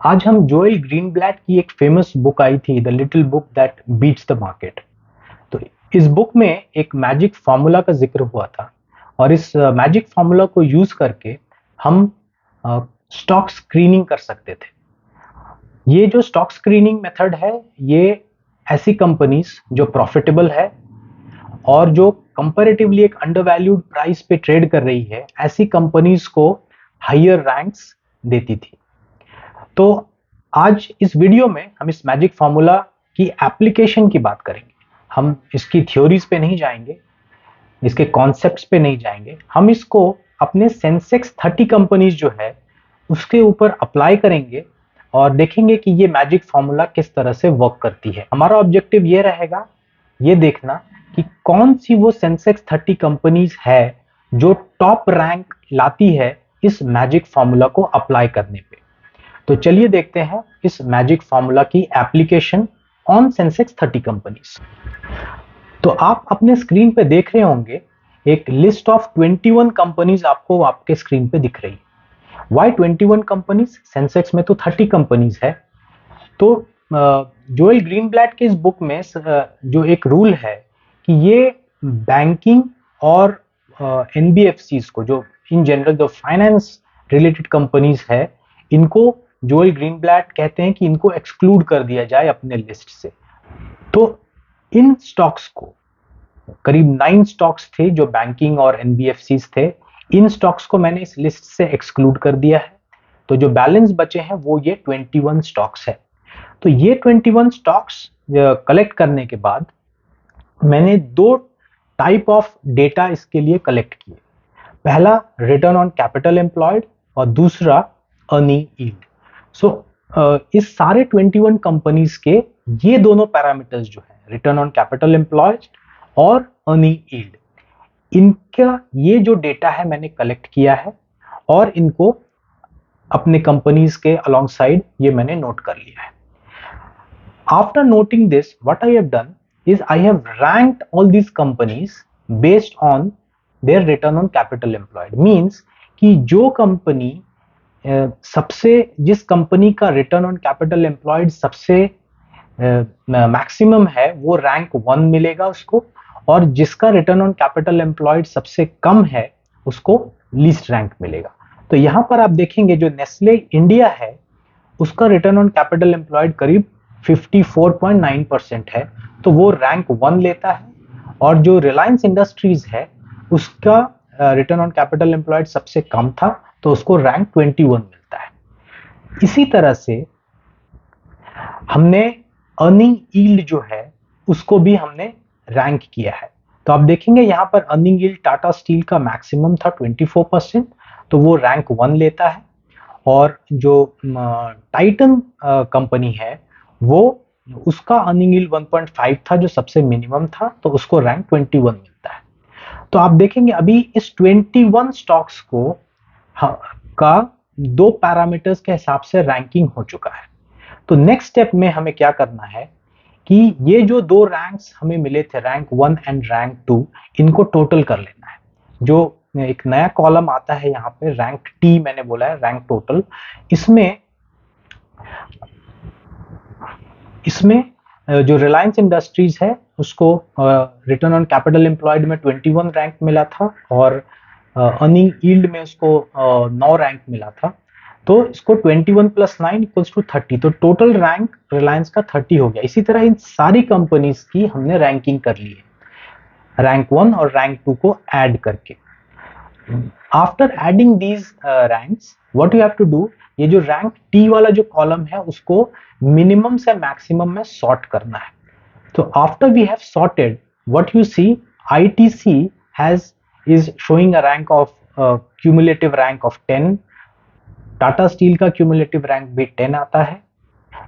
आज हम Joel Greenblatt की एक फेमस बुक आई थी, the little book that beats the market. तो इस बुक में एक मैजिक फॉर्मूला का जिक्र हुआ था और इस मैजिक फॉर्मूला को यूज करके हम स्टॉक स्क्रीनिंग कर सकते थे। ये जो स्टॉक स्क्रीनिंग मेथड है, ये ऐसी कंपनीज जो प्रॉफिटेबल है और जो कंपैरेटिवली एक अंडरवैल्यूड प्राइस पे ट्रेड कर रही है, ऐसी कंपनीज को हायर रैंक्स देती थी। तो आज इस वीडियो में हम इस मैजिक फॉर्मूला की एप्लीकेशन की बात करेंगे। हम इसकी थ्योरीज पे नहीं जाएंगे, इसके कॉन्सेप्ट्स पे नहीं जाएंगे, हम इसको अपने सेंसेक्स 30 कंपनीज जो है उसके ऊपर अप्लाई करेंगे और देखेंगे कि ये मैजिक फॉर्मूला किस तरह से वर्क करती है। हमारा ऑब्जेक्टिव ये रहेगा, ये देखना कि कौन सी वो सेंसेक्स 30 कंपनीज है जो टॉप रैंक लाती है इस मैजिक फॉर्मूला को अप्लाई करने पे। तो चलिए देखते हैं इस मैजिक फॉर्मूला की एप्लीकेशन ऑन सेंसेक्स 30 कंपनीज। तो आप अपने स्क्रीन पे देख रहे होंगे एक लिस्ट ऑफ 21 कंपनीज आपको आपके स्क्रीन पे दिख रही है। Y 21 companies? सेंसेक्स में तो 30 कंपनीज है। तो जोएल ग्रीनब्लैट के इस बुक में जो एक रूल है कि ये बैंकिंग और एनबीएफसीज को, जो इन जनरल जो फाइनेंस रिलेटेड कंपनीज है, इनको जोएल ग्रीनब्लैट कहते हैं कि इनको एक्सक्लूड कर दिया जाए अपने लिस्ट से। तो इन स्टॉक्स को, करीब 9 स्टॉक्स थे जो बैंकिंग और एनबीएफसीज थे, इन स्टॉक्स को मैंने इस लिस्ट से एक्सक्लूड कर दिया है। तो जो बैलेंस बचे हैं वो ये 21 स्टॉक्स है। तो ये 21 स्टॉक्स कलेक्ट करने के बाद मैंने दो टाइप ऑफ डेटा इसके लिए कलेक्ट किए। पहला रिटर्न ऑन कैपिटल एम्प्लॉयड और दूसरा अर्निंग यील्ड। सो इस सारे 21 कंपनीज के ये दोनों पैरामीटर्स जो है, रिटर्न ऑन कैपिटल एम्प्लॉयड और अर्निंग यील्ड, इनका ये जो डेटा है मैंने कलेक्ट किया है और इनको अपने कंपनीज के अलोंग साइड ये मैंने नोट कर लिया है। After noting this, what I have done is I have ranked all these companies based on their return on capital employed. Means कि जो कंपनी सबसे, जिस कंपनी का रिटर्न ऑन कैपिटल एम्प्लॉयड सबसे मैक्सिमम है वो रैंक 1 मिलेगा उसको, और जिसका रिटर्न ऑन कैपिटल एम्प्लॉयड सबसे कम है उसको लीस्ट रैंक मिलेगा। तो यहां पर आप देखेंगे जो नेस्ले इंडिया है उसका रिटर्न ऑन कैपिटल एम्प्लॉयड करीब 54.9% है, तो वो रैंक 1 लेता है। और जो रिलायंस इंडस्ट्रीज है उसका रिटर्न ऑन कैपिटल एम्प्लॉयड सबसे कम था, तो उसको रैंक 21 मिलता है। इसी तरह से हमने अर्निंग यील्ड जो है उसको भी हमने रैंक किया है। तो आप देखेंगे यहाँ पर अर्निंग यील्ड टाटा स्टील का मैक्सिमम था 24%, तो वो रैंक 1 लेता है। और जो टाइटन कंपनी है वो, उसका अर्निंग यील्ड 1.5 था जो सबसे मिनिमम था, तो उसको रैंक 21 मिलता है। तो आप देखेंगे अभी इस 21 स्टॉक्स को का दो पैरामीटर्स के हिसाब से रैंकिंग हो चुका है। तो नेक्स्ट स्टेप में हमें क्या करना है कि ये जो दो रैंक्स हमें मिले थे, रैंक 1 एंड रैंक 2, इनको टोटल कर लेना है। जो एक नया कॉलम आता है यहाँ पे, रैंक टी मैंने बोला है, रैंक टोटल। इसमें जो रिलायंस इंडस्ट्रीज है उसको रिटर्न ऑन कैपिटल एम्प्लॉयड में 21 रैंक मिला था और अर्निंग यील्ड में उसको 9 रैंक मिला था। तो इसको 21 + 9 = 30, तो टोटल रैंक रिलायंस का 30 हो गया। इसी तरह इन सारी कंपनीज की हमने रैंकिंग कर ली है, रैंक 1 और रैंक 2 को ऐड करके। After adding these ranks, what you have to do, ये जो रैंक टी वाला जो कॉलम है उसको मिनिमम से मैक्सिमम में सॉर्ट करना है। तो after we have sorted, what you see, ITC is showing a rank of cumulative rank of 10, Tata steel का क्यूमुलेटिव रैंक भी 10 आता है,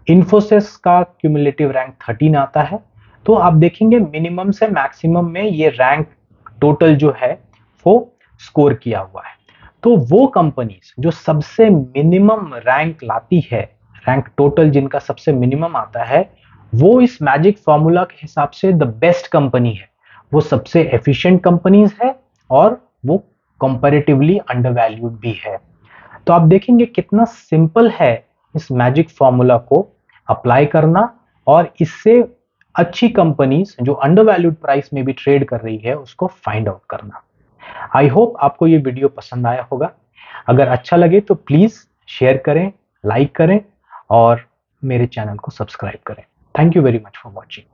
इन्फोसिस का क्यूमुलेटिव रैंक 13 आता है। तो आप देखेंगे मिनिमम से मैक्सिमम में ये रैंक टोटल जो है वो स्कोर किया हुआ है। तो वो कंपनीज जो सबसे मिनिमम रैंक लाती है, रैंक टोटल जिनका सबसे मिनिमम आता है, वो इस मैजिक फॉर्मूला के हिसाब से द बेस्ट कंपनी है, वो सबसे एफिशिएंट कंपनीज है और वो कंपैरेटिवली अंडरवैल्यूड भी है। तो आप देखेंगे कितना सिंपल है इस मैजिक फॉर्मूला को अप्लाई करना और इससे अच्छी कंपनीज जो अंडर वैल्यूड प्राइस में भी ट्रेड कर रही है उसको फाइंड आउट करना। आई होप आपको ये वीडियो पसंद आया होगा। अगर अच्छा लगे तो प्लीज शेयर करें, लाइक करें और मेरे चैनल को सब्सक्राइब करें। Thank you very much for watching.